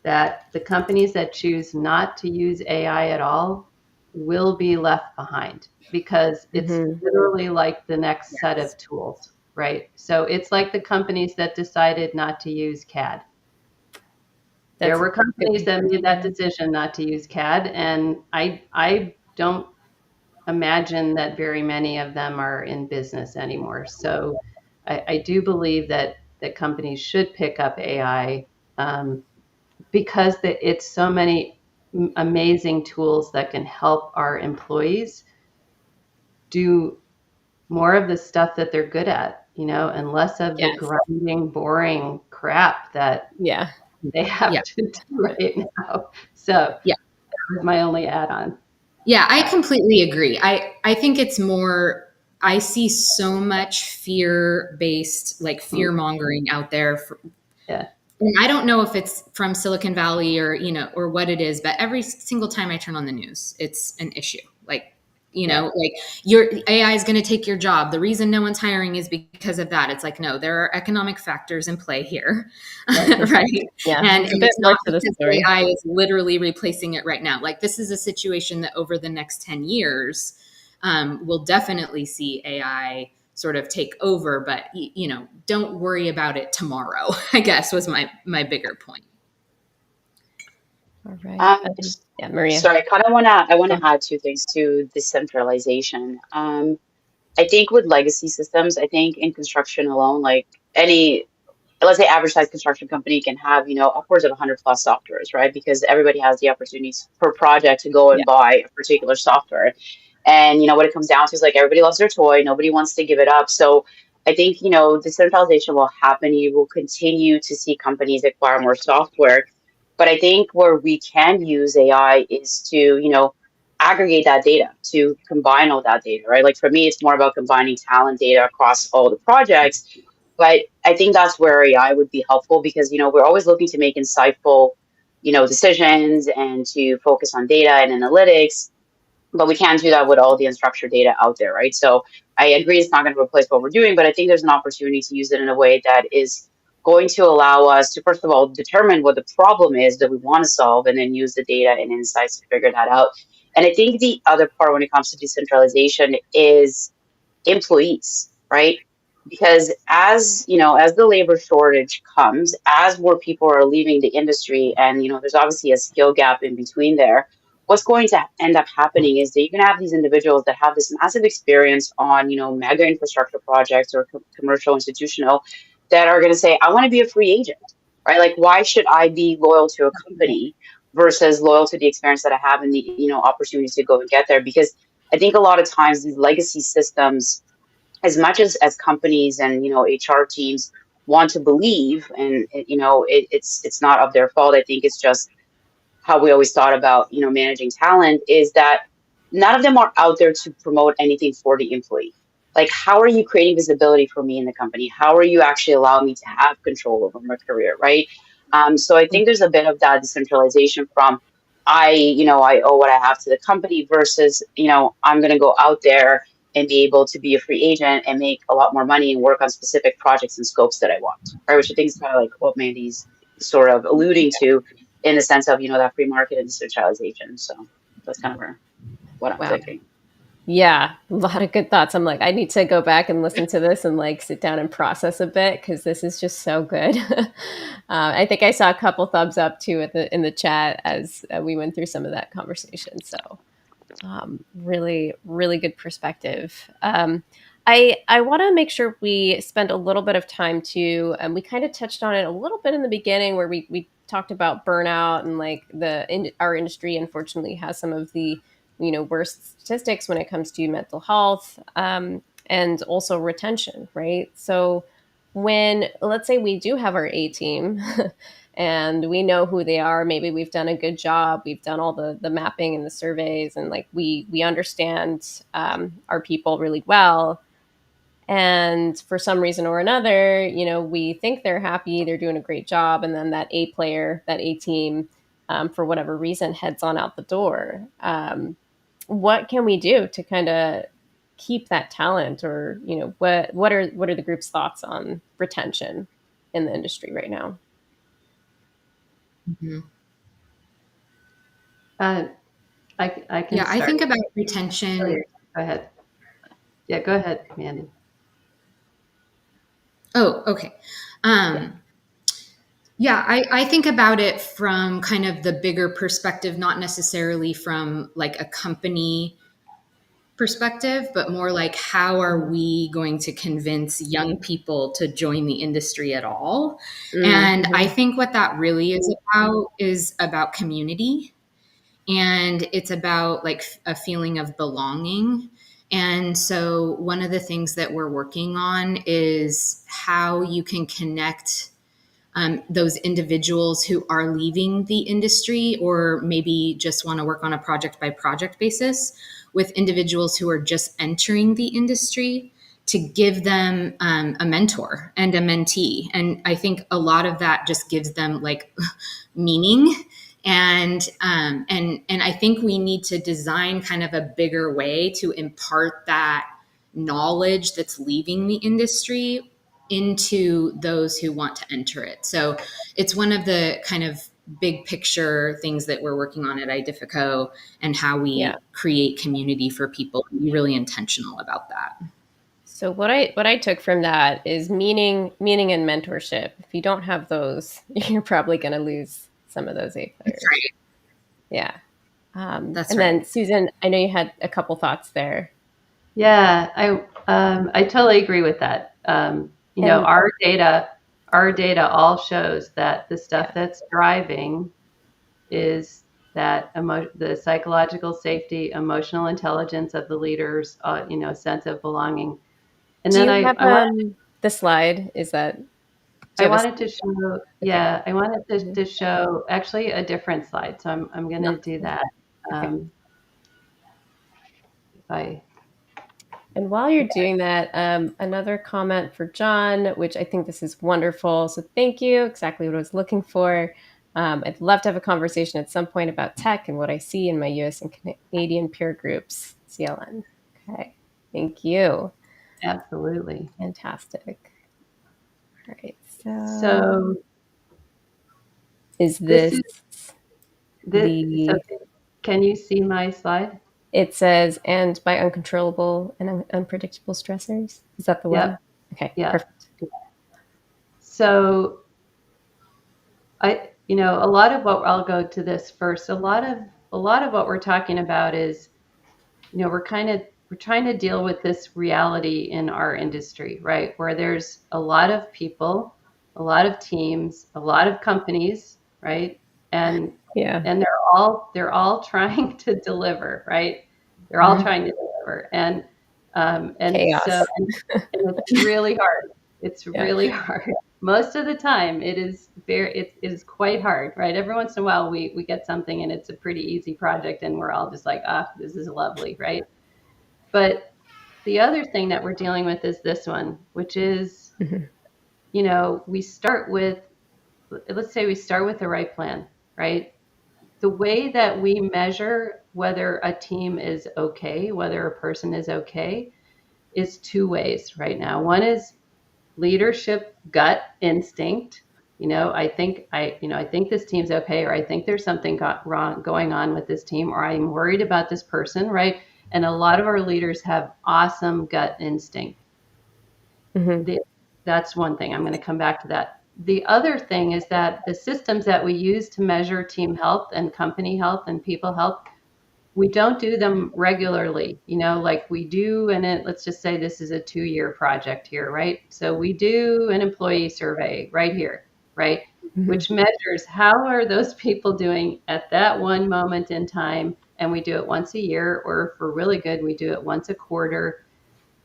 that the companies that choose not to use AI at all will be left behind because it's Mhm. literally like the next set Yes. of tools, right? So it's like the companies that decided not to use CAD. There That's a were good companies that made that comparison. decision not to use CAD, and I don't imagine that very many of them are in business anymore. So I do believe that companies should pick up AI, because it's so many amazing tools that can help our employees do more of the stuff that they're good at, and less of the Yes. grinding, boring crap that Yeah. they Yeah. have to do right now. So that Yeah. was my only add on. Yeah, I completely agree. I think it's more, I see so much fear based, like fear mongering out there. Yeah. And I don't know if it's from Silicon Valley or, or what it is, but every single time I turn on the news, it's an issue. Like, Yeah. like your AI is going to take your job. The reason no one's hiring is because of that. It's like, no, there are economic factors in play here. Right. Yeah, And there's a bit it's more not to the because story. AI is literally replacing it right now. Like, this is a situation that over the next 10 years, we'll definitely see AI sort of take over, but don't worry about it tomorrow, I guess was my bigger point. All right. Um, Yeah, Maria, Sorry, I wanna go. add two things to decentralization. I think with legacy systems, I think in construction alone, like any, let's say average size construction company can have, upwards of 100 plus softwares, right? Because everybody has the opportunities per project to go Yeah. and buy a particular software. And, what it comes down to is like everybody loves their toy, nobody wants to give it up. So I think, decentralization will happen. You will continue to see companies acquire more software. But I think where we can use AI is to, aggregate that data, to combine all that data, right? Like for me, it's more about combining talent data across all the projects. But I think that's where AI would be helpful because, we're always looking to make insightful, decisions and to focus on data and analytics, but we can't do that with all the unstructured data out there, right? So I agree it's not going to replace what we're doing, but I think there's an opportunity to use it in a way that is going to allow us to, first of all, determine what the problem is that we want to solve and then use the data and insights to figure that out. And I think the other part when it comes to decentralization is employees, right? Because as the labor shortage comes, as more people are leaving the industry, and there's obviously a skill gap in between there, what's going to end up happening is that you're going to have these individuals that have this massive experience on, mega infrastructure projects or commercial institutional that are going to say, I want to be a free agent, right? Like, why should I be loyal to a company versus loyal to the experience that I have and the, opportunities to go and get there? Because I think a lot of times these legacy systems, as much as companies and HR teams want to believe, and it's not of their fault. I think it's just how we always thought about managing talent, is that none of them are out there to promote anything for the employee. Like, how are you creating visibility for me in the company? How are you actually allowing me to have control over my career, right? So I think there's a bit of that decentralization from, I owe what I have to the company versus I'm going to go out there and be able to be a free agent and make a lot more money and work on specific projects and scopes that I want, right? Which I think is kind of like what Mandy's sort of alluding to, in the sense of that free market and decentralization. So that's kind of what I'm Wow. thinking. Yeah, a lot of good thoughts. I'm like, I need to go back and listen to this and like sit down and process a bit because this is just so good. I think I saw a couple thumbs up too in the chat as we went through some of that conversation. So really, really good perspective. I want to make sure we spend a little bit of time too. We kind of touched on it a little bit in the beginning where we talked about burnout and like our industry unfortunately has some of the worst statistics when it comes to mental health, and also retention, right? So when let's say we do have our A team and we know who they are, maybe we've done a good job, we've done all the mapping and the surveys, and like we understand our people really well, and for some reason or another, we think they're happy, they're doing a great job, and then that A player, that A team, for whatever reason heads on out the door. What can we do to kind of keep that talent, or what are the group's thoughts on retention in the industry right now? Mhm. Uh, I can Yeah, I start. think about Oh, yeah. retention. Go ahead. Yeah, go ahead, Mandy. Oh, okay. Yeah. Um, yeah, I think about it from kind of the bigger perspective, not necessarily from like a company perspective, but more like how are we going to convince young people to join the industry at all? And I Mm-hmm. think what that really is about community, and it's about like a feeling of belonging. And so one of the things that we're working on is how you can connect those individuals who are leaving the industry or maybe just want to work on a project by project basis with individuals who are just entering the industry to give them a mentor and a mentee. And I think a lot of that just gives them like meaning. And I think we need to design kind of a bigger way to impart that knowledge that's leaving the industry into those who want to enter it. So it's one of the kind of big picture things that we're working on at Idifico, and how Yeah. we create community for people and be really intentional about that. So what I took from that is meaning and mentorship. If you don't have those, you're probably going to lose some of those A That's players. right. Yeah. That's And right. then Susan, I know you had a couple thoughts there. Yeah, I totally agree with that. And Our data all shows that the stuff yeah, that's driving is that the psychological safety, emotional intelligence of the leaders, sense of belonging. And do then you have the slide? Is that do I you have a wanted to show, okay. yeah, I wanted Mhm. to show actually a different slide. So I'm going Not to do this one. that. Okay. If I, And while you're doing that, another comment for John, which I think this is wonderful. So thank you. Exactly what I was looking for. I'd love to have a conversation at some point about tech and what I see in my US and Canadian peer groups, CLN. Okay. Thank you. Absolutely. Fantastic. All right. So So is this this is so the, can you see my slide? it says, and by uncontrollable and unpredictable stressors? Is that the one? Yep. Okay. Yeah. Perfect. So a lot of what I'll go to this first. A lot of what we're talking about is, we're trying to deal with this reality in our industry, right? Where there's a lot of people, a lot of teams, a lot of companies, right? And Yeah. and they're all trying to deliver, right? They're all Mhm. trying to deliver, and so Chaos. and it's really hard. It's Yeah. really hard. Most of the time, it is quite hard, right? Every once in a while, we get something and it's a pretty easy project, and we're all just like, ah, this is lovely, right? But the other thing that we're dealing with is this one, which is, Mhm. we start with, let's say we start with the right plan, right? The way that we measure whether a team is okay, whether a person is okay, is two ways right now. One is leadership gut instinct. I think this team's okay, or I think there's something got wrong going on with this team, or I'm worried about this person, right? And a lot of our leaders have awesome gut instinct. Mhm. The, that's one thing. I'm going to come back to that. The other thing is that the systems that we use to measure team health and company health and people health, we don't do them regularly, like we do. And let's just say this is a 2-year project here, right? So we do an employee survey right here, right? Mhm. Which measures how are those people doing at that one moment in time. And we do it once a year, or if we're really good, we do it once a quarter.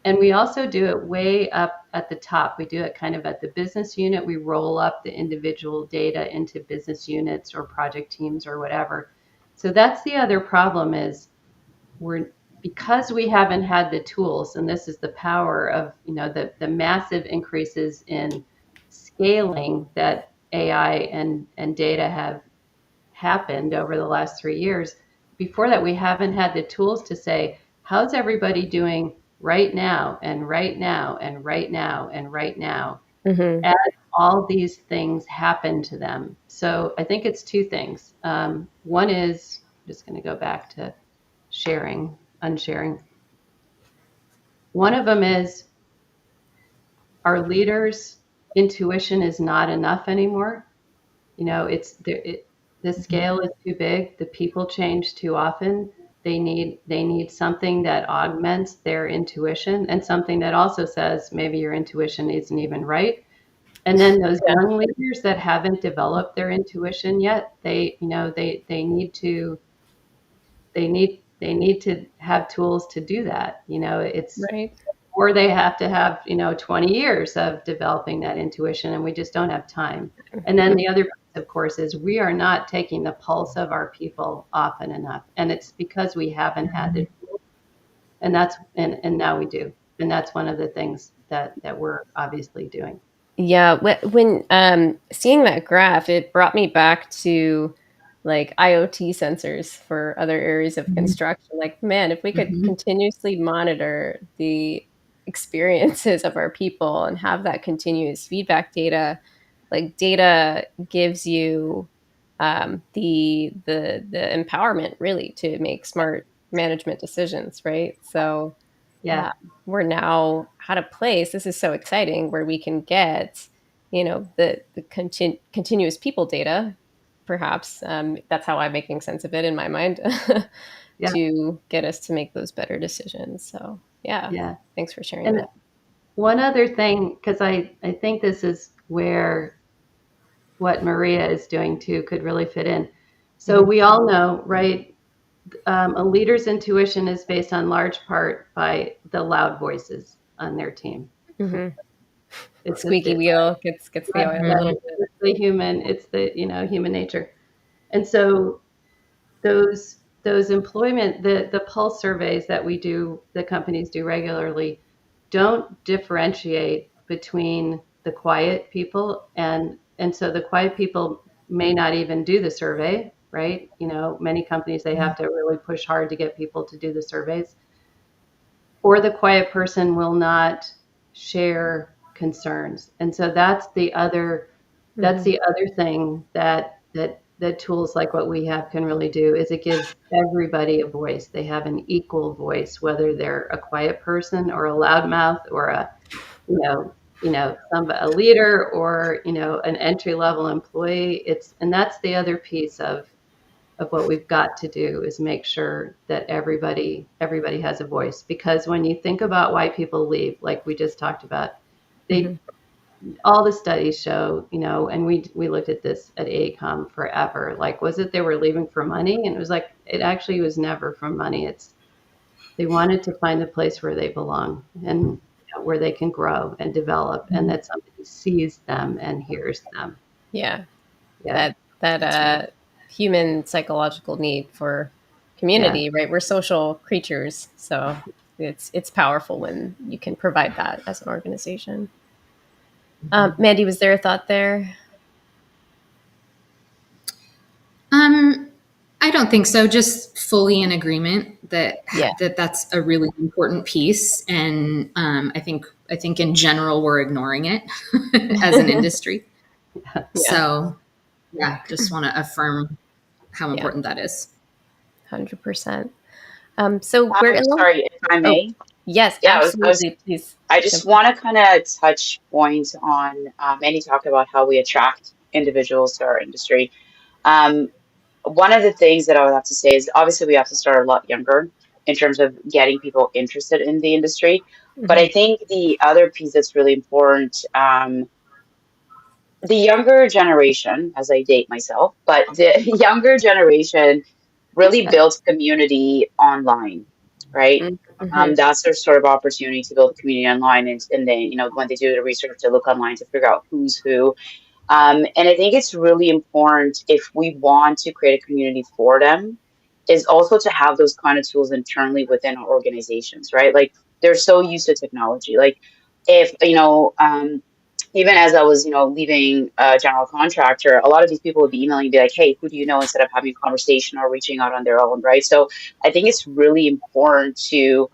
And we also do it way up at the top. We do it kind of at the business unit. We roll up the individual data into business units or project teams or whatever. So that's the other problem is we're because we haven't had the tools, and this is the power of the massive increases in scaling that AI and data have happened over the last 3 years. Before that, we haven't had the tools to say, how's everybody doing right now, and right now, and right now, and right now, Mhm. as all these things happen to them. So I think it's two things. One is, I'm just going to go back to unsharing. One of them is our leaders' intuition is not enough anymore. The Mhm. scale is too big. The people change too often. They need something that augments their intuition, and something that also says maybe your intuition isn't even right. And then those Yeah. young leaders that haven't developed their intuition yet, they need to have tools to do that. It's Right. or they have to have 20 years of developing that intuition, and we just don't have time. And then Mhm. the other piece, of course, is we are not taking the pulse of our people often enough, and it's because we haven't had the tools, and now we do. and that's one of the things that we're obviously doing. Yeah, when seeing that graph, it brought me back to like IoT sensors for other areas of Mhm. construction. Like, man, if we could Mhm. continuously monitor the experiences of our people and have that continuous feedback data, like data gives you the empowerment really to make smart management decisions, right? So Yeah, we're now at a place, this is so exciting, where we can get, the continuous people data, perhaps. That's how I'm making sense of it in my mind, yeah, to get us to make those better decisions. So, yeah, yeah. thanks for sharing And that. one other thing, because I think this is where what Maria is doing too could really fit in. So Hmm. we all know, right? A leader's intuition is based on large part by the loud voices on their team. Hmm. It's just Squeaky it. wheel gets the oil a That's little Mhm. bit. the human. It's the human nature. And so those employment the pulse surveys that we do the companies do regularly don't differentiate between the quiet people and so the quiet people may not even do the survey, right? Many companies, they have to really push hard to get people to do the surveys, or the quiet person will not share concerns. And so that's Hmm. the other thing that tools like what we have can really do is it gives everybody a voice. They have an equal voice, whether they're a quiet person or a loudmouth or a leader or an entry level employee. And that's the other piece of what we've got to do is make sure that everybody has a voice, because when you think about why people leave, like we just talked about, Hmm. they all the studies show, and we looked at this at AECOM forever. Like, was it they were leaving for money? And it was like it actually was never from money. It's they wanted to find a place where they belong and where they can grow and develop, and that somebody sees them and hears them. Yeah, Yeah, that That's right. human psychological need for yeah. community, right? We're social creatures, so it's powerful when you can provide that as an organization. Mandy, was there a thought there? Um, I don't think so. Just fully in agreement that Yeah. that's a really important piece, and I think in general we're ignoring it as an industry. Yeah. So yeah, just want to affirm how Yeah. important that is. 100%. So we're in the, Sorry, if I oh, may. yes, Yeah, absolutely. Please I just jump in. want to kind of touch points on, Andy talked about how we attract individuals to our industry. Um, One of the things that I would have to say is obviously we have to start a lot younger in terms of getting people interested in the industry. But Hmm. I think the other piece that's really important, the younger generation, as I date myself, but the younger generation really builds community online, right? Hmm. That's their sort of opportunity to build a community online, and then when they do the research, they look online to figure out who's who. And I think it's really important if we want to create a community for them, is also to have those kind of tools internally within our organizations, right? Like they're so used to technology. Like if, even as I was, leaving a general contractor, a lot of these people would be emailing and be like, hey, who do you know, instead of having a conversation or reaching out on their own, right? So I think it's really important to,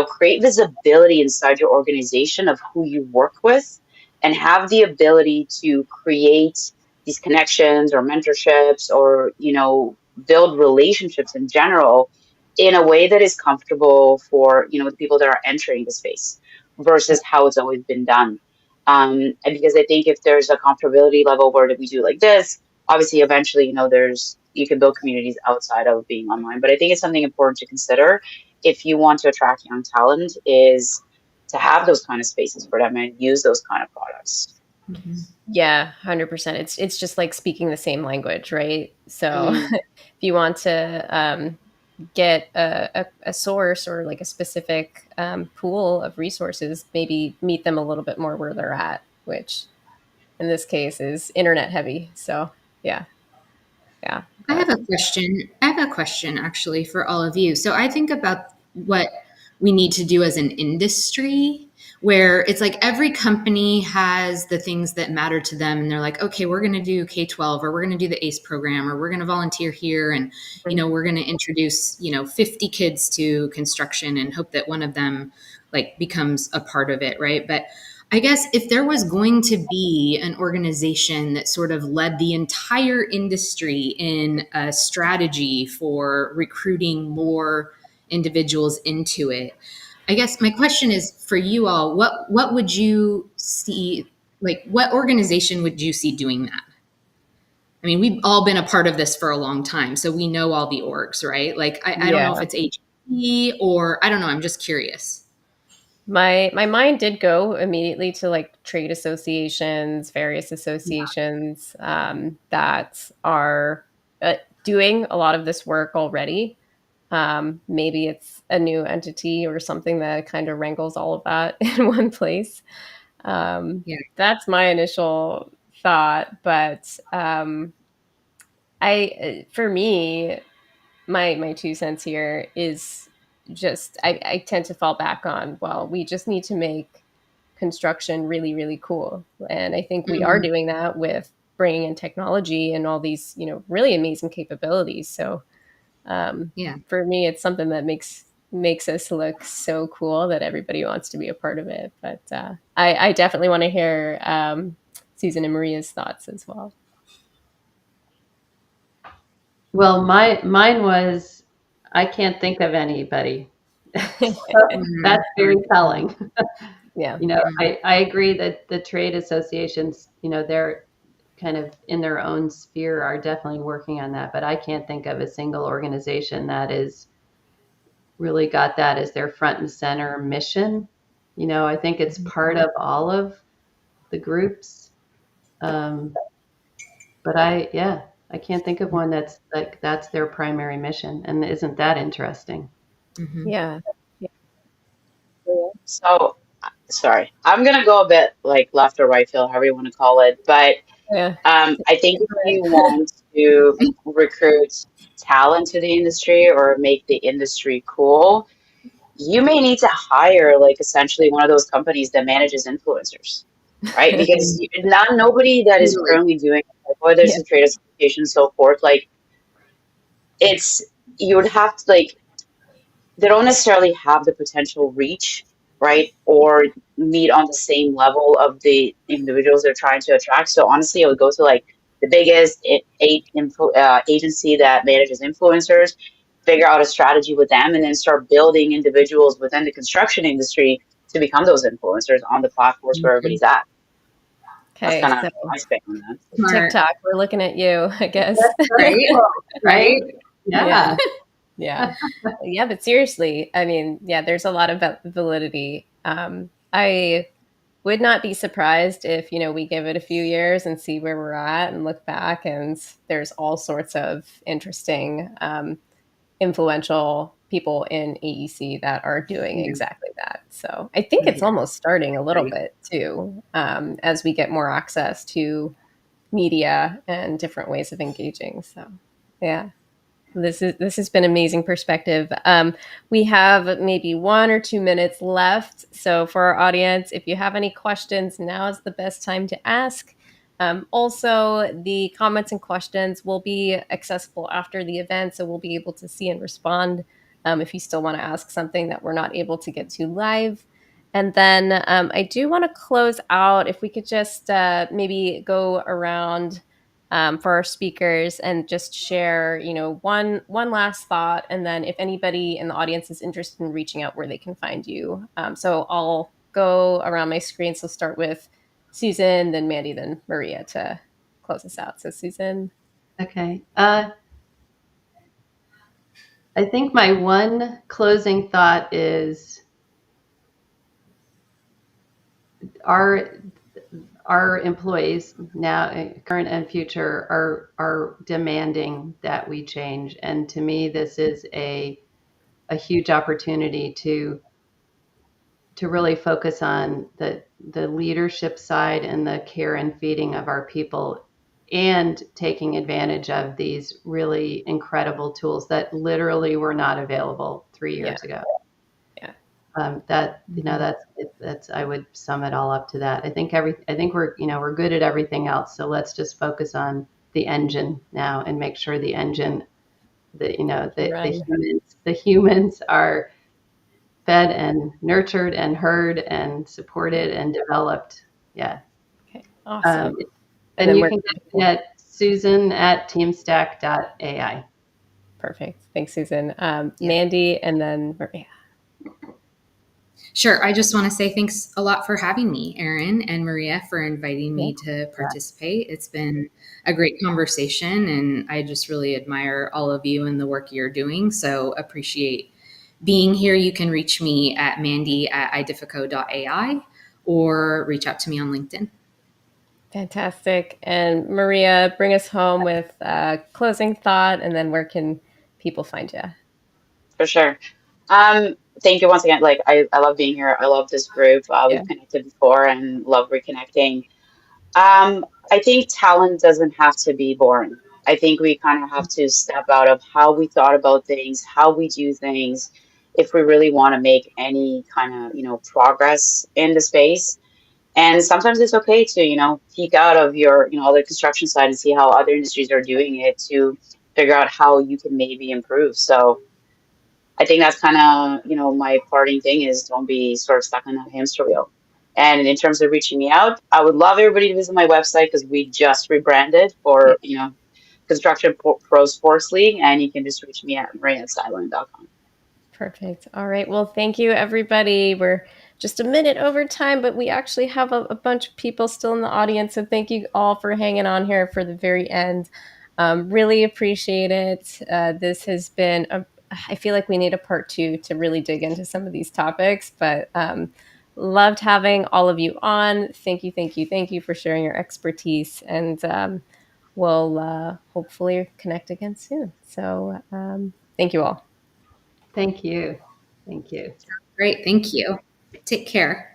create visibility inside your organization of who you work with and have the ability to create these connections or mentorships or, build relationships in general in a way that is comfortable for, the people that are entering the space versus how it's always been done. And because I think if there's a comfortability level where we do like this, obviously eventually, you can build communities outside of being online. But I think it's something important to consider if you want to attract young talent is to have those kind of spaces for them and use those kind of products. Yeah, 100%. It's just like speaking the same language, right? So Mm, if you want to get a source or like a specific pool of resources, maybe meet them a little bit more where they're at, which in this case is internet heavy. So yeah, yeah, I that. have a question. I have a question actually for all of you. So I think about what we need to do as an industry, where it's like every company has the things that matter to them, and they're like, okay, we're going to do K-12, or we're going to do the ACE program, or we're going to volunteer here, and we're going to introduce 50 kids to construction and hope that one of them like becomes a part of it, right? But I guess if there was going to be an organization that sort of led the entire industry in a strategy for recruiting more individuals into it, I guess my question is for you all, what would you see, like what organization would you see doing that? I mean, we've all been a part of this for a long time, so we know all the orgs, right? Like I don't know if Yeah. it's HE or I don't know, I'm just curious. My mind did go immediately to like trade associations, various Yeah. associations that are doing a lot of this work already. Maybe it's a new entity or something that kind of wrangles all of that in one place. Yeah. That's my initial thought, but for me, my 2 cents here is just I tend to fall back on, well, we just need to make construction really, really cool. And I think we are Mhm. doing that with bringing in technology and all these, really amazing capabilities. So Yeah. for me, it's something that makes us look so cool that everybody wants to be a part of it. But I definitely want to hear Susan and Maria's thoughts as well. Well, mine was, I can't think of anybody. So that's Mhm. very telling. Yeah. Mhm. I agree that the trade associations, they're kind of in their own sphere are definitely working on that, but I can't think of a single organization that is really got that as their front and center mission. I think it's part of all of the groups. Um, but I can't think of one that's like that's their primary mission. And isn't that interesting? Mhm. Yeah. Yeah. So, sorry, I'm gonna go a bit like left or right field, however you want to call it. But Yeah. I think if you want to recruit talent to the industry or make the industry cool, you may need to hire like essentially one of those companies that manages influencers, right? Because not nobody that is Totally. currently doing it, like, whether it's Yeah. a trade association and so forth, like it's you would have to like they don't necessarily have the potential reach, right? Or meet on the same level of the individuals they're trying to attract. So honestly, I would go to like the biggest agency that manages influencers, figure out a strategy with them, and then start building individuals within the construction industry to become those influencers on the platforms where Mhm. everybody's at. That's Okay. kind of So my spin on that. Smart. TikTok, we're looking at you, I guess. That's Right. cool, right? Right. Yeah. Yeah. Yeah. Yeah. But seriously, I mean, yeah, there's a lot of validity. I would not be surprised if, we give it a few years and see where we're at and look back, and there's all sorts of interesting, influential people in AEC that are doing Yeah. exactly that. So I think it's Yeah. almost starting a little Right. bit too, as we get more access to media and different ways of engaging. So, yeah. This has been amazing perspective. We have maybe 1 or 2 minutes left. So for our audience, if you have any questions, now is the best time to ask. Also, the comments and questions will be accessible after the event, so we'll be able to see and respond if you still want to ask something that we're not able to get to live. And then I do want to close out. If we could just maybe go around for our speakers and just share, one last thought, and then if anybody in the audience is interested in reaching out, where they can find you. So I'll go around my screen. So start with Susan, then Mandy, then Maria to close us out. So Susan. Okay. I think my one closing thought is our our employees now, current and future, are demanding that we change. And to me, this is a huge opportunity to really focus on the leadership side and the care and feeding of our people, and taking advantage of these really incredible tools that literally were not available three Yeah. years ago. Yeah. That Mhm. that's I would sum it all up to that. I think we're good at everything else. So let's just focus on the engine now and make sure the engine Run. the humans are fed and nurtured and heard and Yeah. supported and developed. Yeah. Okay. Awesome. Um, And and then you where can can get me people? at Susan at teamstack.ai. Perfect. Thanks, Susan. Yeah. Mandy, and then Maria. Sure. I just want to say thanks a lot for having me, Erin and Maria, for inviting Yeah. me to participate. It's been a great conversation, and I just really admire all of you and the work you're doing. So appreciate being here. You can reach me at mandy@idifico.ai or reach out to me on LinkedIn. Fantastic. And Maria, bring us home with closing thought, and then where can people find you? For sure. Thank you once again. Like I love being here. I love this group. Yeah. We've connected before and love reconnecting. I think talent doesn't have to be boring. I think we kind of have to step out of how we thought about things, how we do things, if we really want to make any kind of, progress in the space. And sometimes it's okay to, peek out of your, other construction side and see how other industries are doing it to figure out how you can maybe improve. So I think that's kind of, my parting thing is don't be sort of stuck on that hamster wheel. And in terms of reaching me out, I would love everybody to visit my website because we just rebranded Yeah. for, Construction Pro Sports League, and you can just reach me at maria@sideline.com. Perfect. All right. Well, thank you, everybody. We're just a minute over time, but we actually have a bunch of people still in the audience. So thank you all for hanging on here for the very end. Really appreciate it. This has been, I feel like we need a part two to really dig into some of these topics, but loved having all of you on. Thank you, thank you, thank you for sharing your expertise. And we'll hopefully connect again soon. So thank you all. Thank you. Thank you. Great. Thank you. Take care.